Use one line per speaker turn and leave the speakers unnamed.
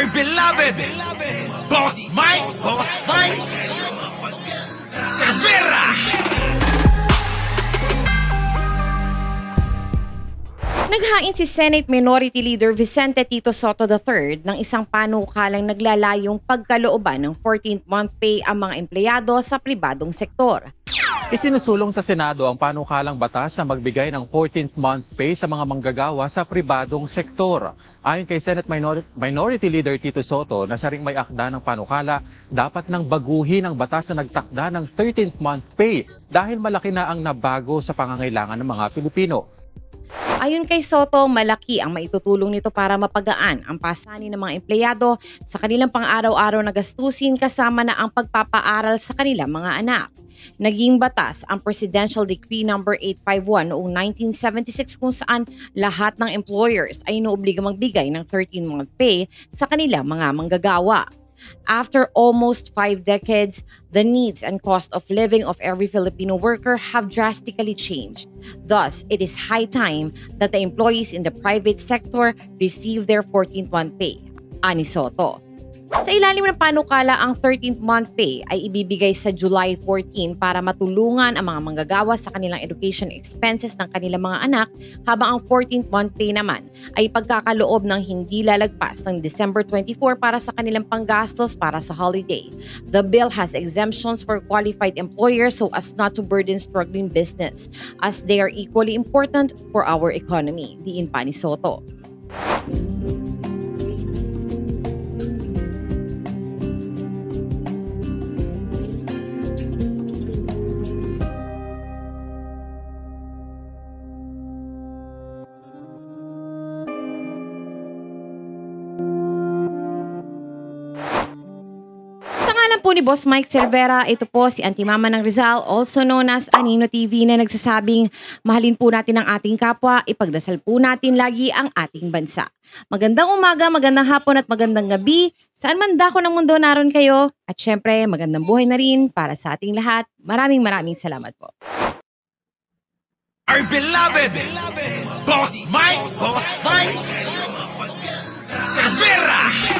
Our beloved Boss Mike Cervera.
Naghain si Senate Minority Leader Vicente Tito Sotto III ng isang panukalang naglalayong pagkalooban ng 14th month pay ang mga empleyado sa pribadong sektor.
Isinusulong sa Senado ang panukalang batas na magbigay ng 14th month pay sa mga manggagawa sa pribadong sektor. Ayon kay Senate Minority Leader Tito Sotto na siya ring may akda ng panukala, dapat nang baguhin ang batas na nagtakda ng 13th month pay dahil malaki na ang nabago sa pangangailangan ng mga Pilipino.
Ayon kay Sotto, malaki ang maitutulong nito para mapagaan ang pasanin ng mga empleyado sa kanilang pang-araw-araw na gastusin kasama na ang pagpapaaral sa kanilang mga anak. Naging batas ang Presidential Decree No. 851 noong 1976 kung saan lahat ng employers ay inuobliga magbigay ng 13-month pay sa kanilang mga manggagawa. After almost 5 decades, the needs and cost of living of every Filipino worker have drastically changed. Thus, it is high time that the employees in the private sector receive their 14th month pay, ani Sotto. Sa ilalim ng panukala, ang 13th month pay ay ibibigay sa July 14 para matulungan ang mga manggagawa sa kanilang education expenses ng kanilang mga anak, habang ang 14th month pay naman ay pagkakaloob ng hindi lalagpas ng December 24 para sa kanilang panggastos para sa holiday. The bill has exemptions for qualified employers so as not to burden struggling business, as they are equally important for our economy, diin pa ni Sotto. Po ni Boss Mike Cervera, ito po si Auntie Mama ng Rizal, also known as Anino TV, na nagsasabing mahalin po natin ang ating kapwa, ipagdasal po natin lagi ang ating bansa. Magandang umaga, magandang hapon at magandang gabi, saan man dako ng mundo naroon kayo, at syempre magandang buhay na rin para sa ating lahat. Maraming salamat po.
Our beloved Boss Mike Cervera.